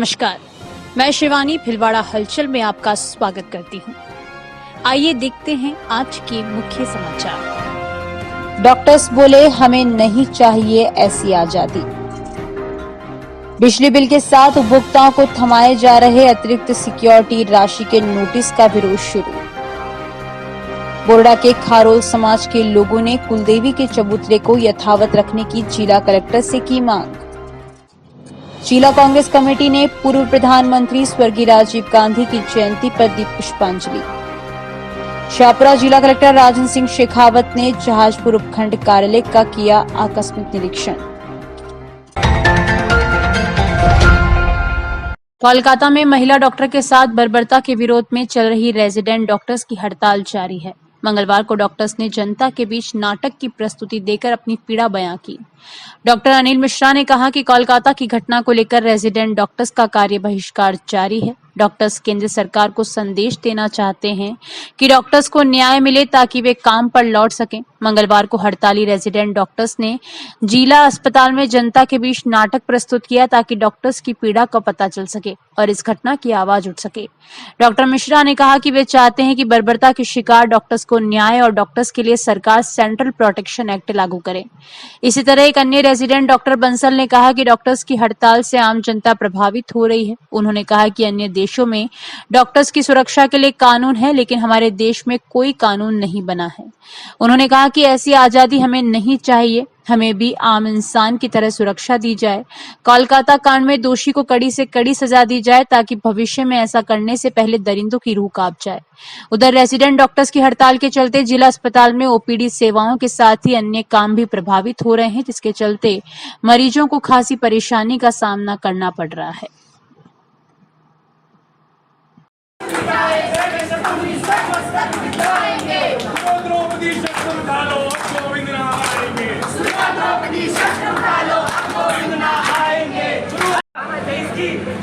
नमस्कार, मैं शिवानी भिलवाड़ा हलचल में आपका स्वागत करती हूं। आइए देखते हैं आज के मुख्य समाचार। डॉक्टर्स बोले हमें नहीं चाहिए ऐसी आजादी। बिजली बिल के साथ उपभोक्ताओं को थमाए जा रहे अतिरिक्त सिक्योरिटी राशि के नोटिस का विरोध शुरू। बोरडा के खारोल समाज के लोगों ने कुलदेवी के चबूतरे को यथावत रखने की जिला कलेक्टर से की मांग। जिला कांग्रेस कमेटी ने पूर्व प्रधानमंत्री स्वर्गीय राजीव गांधी की जयंती पर दी पुष्पांजलि। शाहपुरा जिला कलेक्टर राजन सिंह शेखावत ने जहाजपुर उपखंड कार्यालय का किया आकस्मिक निरीक्षण। कोलकाता में महिला डॉक्टर के साथ बर्बरता के विरोध में चल रही रेजिडेंट डॉक्टर्स की हड़ताल जारी है। मंगलवार को डॉक्टर्स ने जनता के बीच नाटक की प्रस्तुति देकर अपनी पीड़ा बयां की। डॉक्टर अनिल मिश्रा ने कहा कि कोलकाता की घटना को लेकर रेजिडेंट डॉक्टर्स का कार्य बहिष्कार जारी है। डॉक्टर्स केंद्र सरकार को संदेश देना चाहते हैं कि डॉक्टर्स को न्याय मिले ताकि वे काम पर लौट सकें। मंगलवार को हड़ताली रेजिडेंट डॉक्टर्स ने जिला अस्पताल में जनता के बीच नाटक प्रस्तुत किया ताकि डॉक्टर्स की पीड़ा का पता चल सके और इस घटना की आवाज उठ सके। डॉक्टर मिश्रा ने कहा कि वे चाहते हैं कि बर्बरता के शिकार डॉक्टर्स को न्याय और डॉक्टर्स के लिए सरकार सेंट्रल प्रोटेक्शन एक्ट लागू करे। इसी तरह एक अन्य रेजिडेंट डॉक्टर बंसल ने कहा कि डॉक्टर्स की हड़ताल से आम जनता प्रभावित हो रही है। उन्होंने कहा कि अन्य देशों में डॉक्टर्स की सुरक्षा के लिए कानून है, लेकिन हमारे देश में कोई कानून नहीं बना है। उन्होंने कहा कि ऐसी आजादी हमें नहीं चाहिए, हमें भी आम इंसान की तरह सुरक्षा दी जाए। कोलकाता कांड में दोषी को कड़ी से कड़ी सजा दी जाए ताकि भविष्य में ऐसा करने से पहले दरिंदों की रूह कांप जाए। उधर रेजिडेंट डॉक्टर्स की हड़ताल के चलते जिला अस्पताल में ओपीडी सेवाओं के साथ ही अन्य काम भी प्रभावित हो रहे हैं, जिसके चलते मरीजों को खासी परेशानी का सामना करना पड़ रहा है।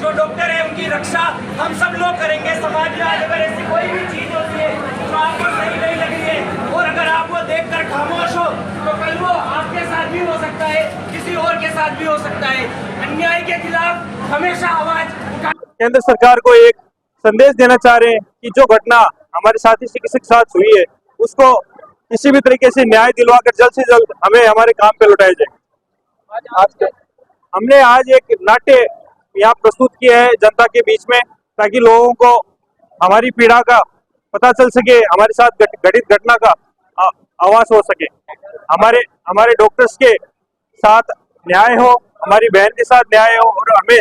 जो डॉक्टर है उनकी रक्षा हम सब लोग करेंगे। समाज में आज अगर ऐसी कोई भी चीज होती है जो आपको सही नहीं लग रही है और अगर आप वो देखकर खामोश हो तो कल वो आपके साथ भी हो सकता है, किसी और के साथ भी हो सकता है। अन्याय के खिलाफ हमेशा आवाज। केंद्र सरकार को एक संदेश देना चाह रहे हैं कि जो घटना हमारे साथी किसी के साथ हुई है उसको किसी भी तरीके से न्याय दिलवाकर जल्द से जल्द हमें हमारे काम पे लौटाया जाए। हमने आज एक नाट्य यहाँ प्रस्तुत किया है जनता के बीच में ताकि लोगों को हमारी पीड़ा का पता चल सके, हमारे साथ घटित घटना का आवाज हो सके, हमारे डॉक्टर्स के साथ न्याय हो, हमारी बहन के साथ न्याय हो और हमें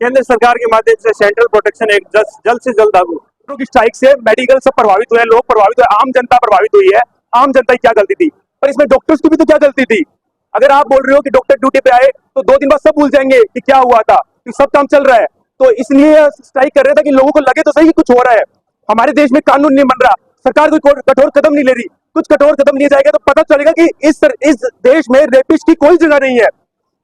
केंद्र सरकार के माध्यम से सेंट्रल प्रोटेक्शन एक्ट जल्द से जल्द लागू। की स्ट्राइक से मेडिकल सब प्रभावित हुए, लोग प्रभावित हुए, आम जनता प्रभावित हुई है। आम जनता की क्या गलती थी, पर इसमें डॉक्टर्स की भी तो क्या गलती थी। अगर आप बोल रहे हो कि डॉक्टर ड्यूटी पे आए तो 2 दिन बाद सब भूल जाएंगे कि क्या हुआ था, कि सब काम चल रहा है। तो इसलिए स्ट्राइक कर रहे थे कि लोगों को लगे तो सही कि कुछ हो रहा है। हमारे देश में कानून नहीं बन रहा, सरकार कोई कठोर कदम नहीं ले रही। कुछ कठोर कदम लिए जाएगा तो पता चलेगा कि इस देश में रेपिस्ट की कोई जगह नहीं है।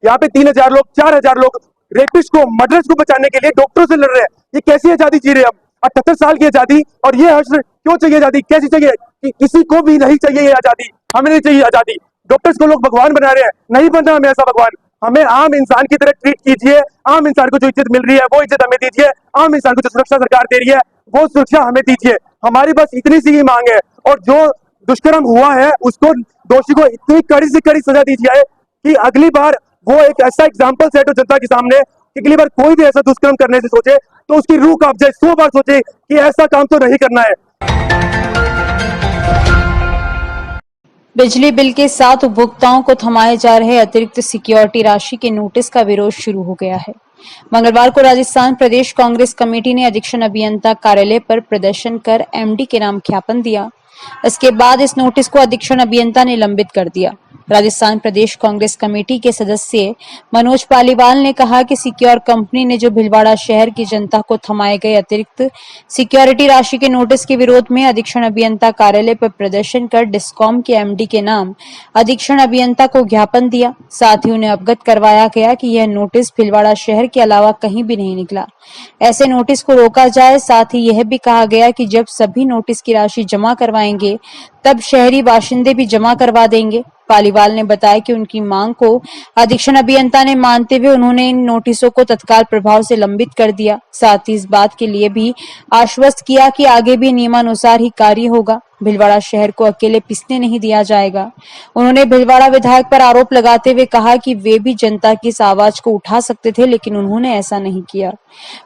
यहाँ पे 3000 लोग 4000 लोग रेपिस्ट को, मर्डर्स को बचाने के लिए डॉक्टरों से लड़ रहे हैं। ये कैसी आजादी जी रहे हैं हम? 78 साल की आजादी, और ये क्यों चाहिए आजादी, कैसी चाहिए? कि किसी को भी नहीं चाहिए ये आजादी, हमें नहीं चाहिए आजादी। डॉक्टर्स को लोग भगवान बना रहे हैं, नहीं बनना हमें ऐसा भगवान। हमें आम इंसान की तरह ट्रीट कीजिए। आम इंसान को जो इज्जत मिल रही है वो इज्जत हमें दीजिए। आम इंसान को जो सुरक्षा सरकार दे रही है वो सुरक्षा हमें दीजिए। हमारी बस इतनी सी ही मांग है। और जो दुष्कर्म हुआ है उसको, दोषी को इतनी कड़ी से कड़ी सजा दी जाए कि अगली बार वो एक ऐसा एग्जाम्पल सेट हो जनता के सामने कि अगली बार कोई भी ऐसा दुष्कर्म करने से सोचे तो उसकी रूह कांप जाए, 100 बार सोचे कि ऐसा काम तो नहीं करना है। बिजली बिल के साथ उपभोक्ताओं को थमाए जा रहे अतिरिक्त सिक्योरिटी राशि के नोटिस का विरोध शुरू हो गया है। मंगलवार को राजस्थान प्रदेश कांग्रेस कमेटी ने अधीक्षण अभियंता कार्यालय पर प्रदर्शन कर एमडी के नाम ज्ञापन दिया। इसके बाद इस नोटिस को अधीक्षण अभियंता ने लंबित कर दिया। राजस्थान प्रदेश कांग्रेस कमेटी के सदस्य मनोज पालीवाल ने कहा कि सिक्योर कंपनी ने जो भिलवाड़ा शहर की जनता को थमाए गए अतिरिक्त सिक्योरिटी राशि के नोटिस के विरोध में अधीक्षण अभियंता कार्यालय पर प्रदर्शन कर डिस्कॉम के एमडी के नाम अधीक्षण अभियंता को ज्ञापन दिया। साथ ही उन्हें अवगत करवाया गया कि यह नोटिस भिलवाड़ा शहर के अलावा कहीं भी नहीं निकला, ऐसे नोटिस को रोका जाए। साथ ही यह भी कहा गया कि जब सभी नोटिस की राशि जमा करवाएंगे तब शहरी बाशिंदे भी जमा करवा देंगे। पालीवाल ने बताया कि उनकी मांग को अधीक्षण अभियंता ने मानते हुए उन्होंने इन नोटिसों को तत्काल प्रभाव से लंबित कर दिया। साथ ही इस बात के लिए भी आश्वस्त किया कि आगे भी नियमानुसार ही कार्य होगा। भीलवाड़ा शहर को अकेले पिसने नहीं दिया जाएगा। उन्होंने भीलवाड़ा विधायक पर आरोप लगाते हुए कहा कि वे भी जनता की इस आवाज को उठा सकते थे, लेकिन उन्होंने ऐसा नहीं किया।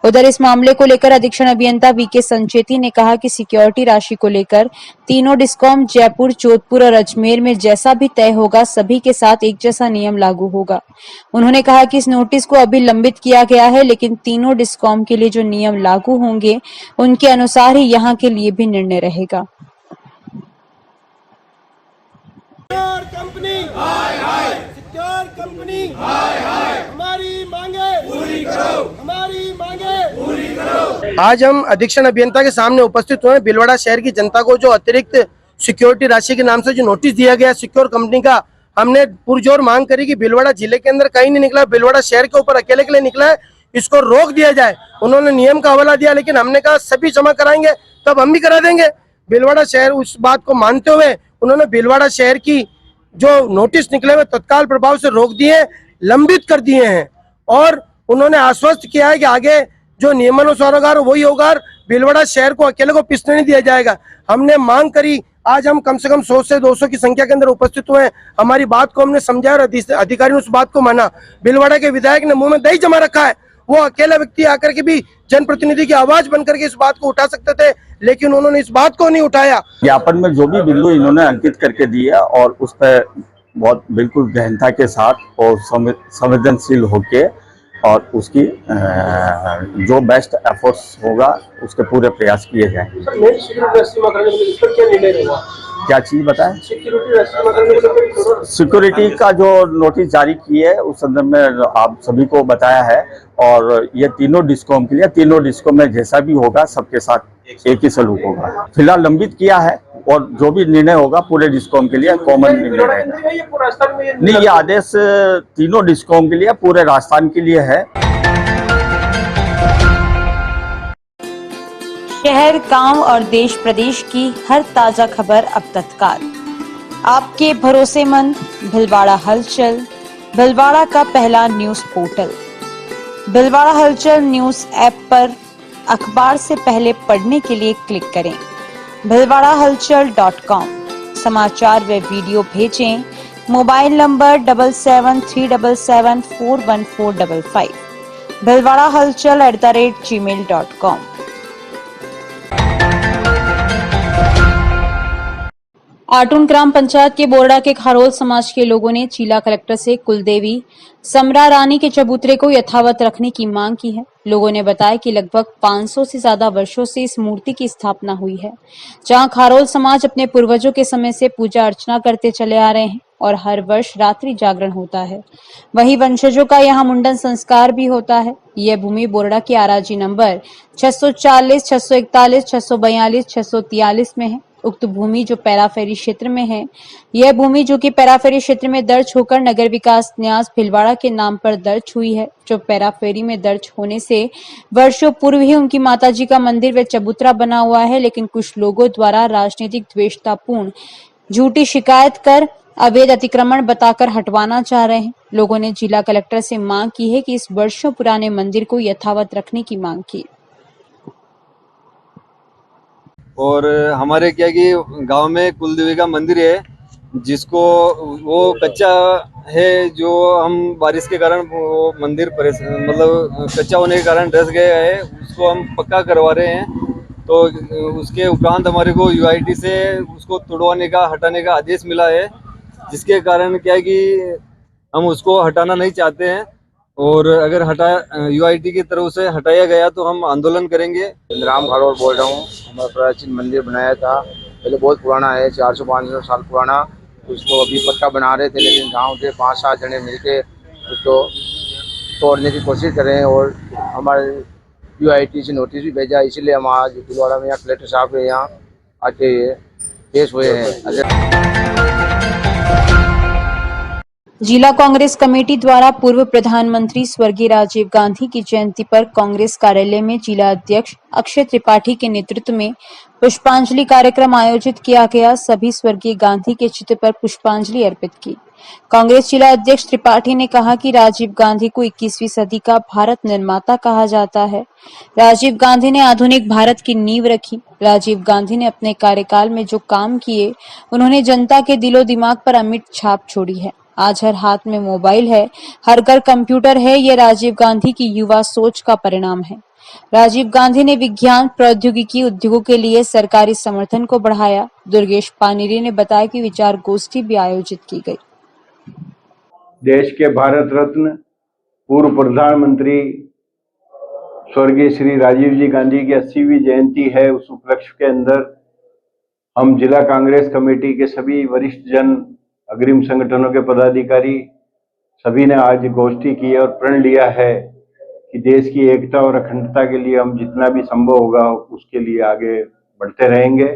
उधर इस मामले को लेकर अधीक्षण अभियंता वीके संचेती ने कहा कि सिक्योरिटी राशि को लेकर तीनों डिस्कॉम जयपुर, जोधपुर और अजमेर में जैसा भी तय होगा सभी के साथ एक जैसा नियम लागू होगा। उन्होंने कहा कि इस नोटिस को अभी लंबित किया गया है, लेकिन तीनों डिस्कॉम के लिए जो नियम लागू होंगे उनके अनुसार ही यहाँ के लिए भी निर्णय रहेगा। सिक्योर कंपनी हाय हाय, सिक्योर कंपनी हाय हाय, हमारी मांगे पूरी करो, हमारी मांगे पूरी करो। आज हम अधीक्षण अभियंता के सामने उपस्थित हुए। भीलवाड़ा शहर की जनता को जो अतिरिक्त सिक्योरिटी राशि के नाम से जो नोटिस दिया गया सिक्योर कंपनी का, हमने पुरजोर मांग करी कि भीलवाड़ा जिले के अंदर कहीं नहीं निकला, भीलवाड़ा शहर के ऊपर अकेले के लिए निकला है, इसको रोक दिया जाए। उन्होंने नियम का हवाला दिया, लेकिन हमने कहा सभी जमा कराएंगे तब हम भी करा देंगे। भीलवाड़ा शहर उस बात को मानते हुए उन्होंने भीलवाड़ा शहर की जो नोटिस निकले हुए तत्काल प्रभाव से रोक दिए, लंबित कर दिए हैं और उन्होंने आश्वस्त किया है कि आगे जो नियमानुसार होगा वही होगा, भीलवाड़ा शहर को अकेले को पिसने नहीं दिया जाएगा। हमने मांग करी, आज हम कम से कम 100 से 200 की संख्या के अंदर उपस्थित हुए हैं। हमारी बात को हमने समझाया और अधिकारी ने उस बात को माना। भीलवाड़ा के विधायक ने मुंह में दही जमा रखा है, वो अकेला व्यक्ति आकर के भी जनप्रतिनिधि की आवाज बनकर के इस बात को उठा सकते थे, लेकिन उन्होंने इस बात को नहीं उठाया। ज्ञापन में जो भी बिंदु इन्होंने अंकित करके दिया और उस पर बहुत बिल्कुल गहनता के साथ और संवेदनशील होके और उसकी जो बेस्ट एफर्ट्स होगा उसके पूरे प्रयास किए जाएंगे। क्या चीज बताएं? सिक्योरिटी का जो नोटिस जारी की है उस संदर्भ में आप सभी को बताया है और ये तीनों डिस्कॉम के लिए, तीनों डिस्कॉम में जैसा भी होगा सबके साथ एक ही सलूक होगा। फिलहाल लंबित किया है और जो भी निर्णय होगा पूरे डिस्कॉम के लिए कॉमन निर्णय रहेगा। नहीं, ये आदेश तीनों डिस्कॉम के लिए, पूरे राजस्थान के लिए है। शहर, गांव और देश प्रदेश की हर ताजा खबर अब तत्काल आपके भरोसेमंद भीलवाड़ा हलचल, भीलवाड़ा का पहला न्यूज पोर्टल। भीलवाड़ा हलचल न्यूज ऐप पर अखबार से पहले पढ़ने के लिए क्लिक करें bhilwadahalchal.com। समाचार व वीडियो भेजें मोबाइल नंबर 7737741455 bhilwadahalchal@gmail.com। आटून ग्राम पंचायत के बोरडा के खारोल समाज के लोगों ने जिला कलेक्टर से कुलदेवी समरा रानी के चबूतरे को यथावत रखने की मांग की है। लोगों ने बताया कि लगभग 500 से ज्यादा वर्षों से इस मूर्ति की स्थापना हुई है, जहां खारोल समाज अपने पूर्वजों के समय से पूजा अर्चना करते चले आ रहे हैं और हर वर्ष रात्रि जागरण होता है। वहीं वंशजों का यहां मुंडन संस्कार भी होता है। यह भूमि बोरडा के आराजी नंबर 640, 641, 642, 643 में है। उक्त भूमि जो पैराफेरी क्षेत्र में है, यह भूमि जो कि पैराफेरी क्षेत्र में दर्ज होकर नगर विकास न्यास भीलवाड़ा के नाम पर दर्ज हुई है, जो पैराफेरी में दर्ज होने से वर्षों पूर्व ही उनकी माताजी का मंदिर व चबूतरा बना हुआ है, लेकिन कुछ लोगों द्वारा राजनीतिक द्वेषतापूर्ण झूठी शिकायत कर अवैध अतिक्रमण बताकर हटवाना चाह रहे हैं। लोगों ने जिला कलेक्टर से मांग की है कि इस वर्षों पुराने मंदिर को यथावत रखने की मांग की। और हमारे क्या कि गांव में कुलदेवी का मंदिर है, जिसको वो कच्चा है, जो हम बारिश के कारण वो मंदिर मतलब कच्चा होने के कारण धंस गया है, उसको हम पक्का करवा रहे हैं। तो उसके उपरांत हमारे को यूआईटी से उसको तोड़वाने का, हटाने का आदेश मिला है, जिसके कारण क्या है कि हम उसको हटाना नहीं चाहते हैं और अगर यूआईटी की तरफ से हटाया गया तो हम आंदोलन करेंगे। राम खाड़ोर बोल रहा हूँ। हमारा प्राचीन मंदिर बनाया था, पहले बहुत पुराना है, 400-500 साल पुराना। उसको अभी पक्का बना रहे थे, लेकिन गांव के 5-7 जने मिलके उसको तोड़ने की कोशिश कर रहे हैं और हमारे यूआईटी से नोटिस भी भेजा। इसलिए हम आज भीलवाड़ा में यहाँ कलेक्टर साहब के यहाँ आके पेश हुए हैं। जिला कांग्रेस कमेटी द्वारा पूर्व प्रधानमंत्री स्वर्गीय राजीव गांधी की जयंती पर कांग्रेस कार्यालय में जिला अध्यक्ष अक्षय त्रिपाठी के नेतृत्व में पुष्पांजलि कार्यक्रम आयोजित किया गया। सभी स्वर्गीय गांधी के चित्र पर पुष्पांजलि अर्पित की। कांग्रेस जिला अध्यक्ष त्रिपाठी ने कहा कि राजीव गांधी को 21वीं सदी का भारत निर्माता कहा जाता है। राजीव गांधी ने आधुनिक भारत की नींव रखी। राजीव गांधी ने अपने कार्यकाल में जो काम किए, उन्होंने जनता के दिलो दिमाग पर अमिट छाप छोड़ी है। आज हर हाथ में मोबाइल है, हर घर कंप्यूटर है। ये राजीव गांधी की युवा सोच का परिणाम है। राजीव गांधी ने विज्ञान, प्रौद्योगिकी, उद्योगों के लिए सरकारी समर्थन को बढ़ाया। दुर्गेश पानीरी ने बताया कि विचार गोष्ठी भी आयोजित की गई। देश के भारत रत्न पूर्व प्रधानमंत्री स्वर्गीय श्री राजीव जी गांधी की 80वीं जयंती है। उस उपलक्ष्य के अंदर हम जिला कांग्रेस कमेटी के सभी वरिष्ठ जन, अग्रिम संगठनों के पदाधिकारी सभी ने आज गोष्ठी की और प्रण लिया है कि देश की एकता और अखंडता के लिए हम जितना भी संभव होगा उसके लिए आगे बढ़ते रहेंगे।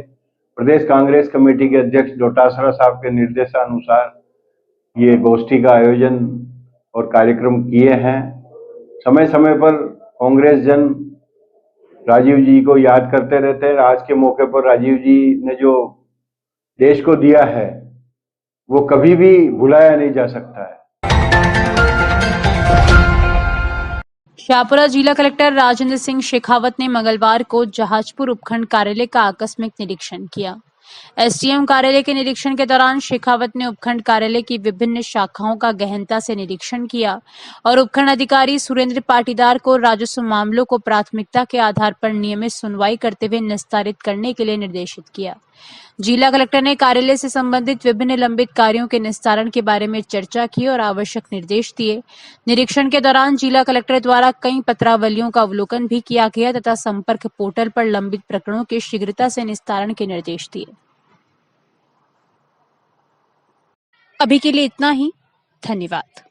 प्रदेश कांग्रेस कमेटी के अध्यक्ष डोटासरा साहब के निर्देशानुसार ये गोष्ठी का आयोजन और कार्यक्रम किए हैं। समय समय पर कांग्रेस जन राजीव जी को याद करते रहते हैं। आज के मौके पर राजीव जी ने जो देश को दिया है वो कभी भी भुलाया नहीं जा सकता है। शाहपुरा जिला कलेक्टर राजेंद्र सिंह शेखावत ने मंगलवार को जहाजपुर उपखंड कार्यालय का आकस्मिक निरीक्षण किया। एसडीएम कार्यालय के निरीक्षण के दौरान शेखावत ने उपखंड कार्यालय की विभिन्न शाखाओं का गहनता से निरीक्षण किया और उपखंड अधिकारी सुरेंद्र पाटीदार को राजस्व मामलों को प्राथमिकता के आधार पर नियमित सुनवाई करते हुए निस्तारित करने के लिए निर्देशित किया। जिला कलेक्टर ने कार्यालय से संबंधित विभिन्न लंबित कार्यों के निस्तारण के बारे में चर्चा की और आवश्यक निर्देश दिए। निरीक्षण के दौरान जिला कलेक्टर द्वारा कई पत्रावलियों का अवलोकन भी किया गया तथा संपर्क पोर्टल पर लंबित प्रकरणों के शीघ्रता से निस्तारण के निर्देश दिए। अभी के लिए इतना ही। धन्यवाद।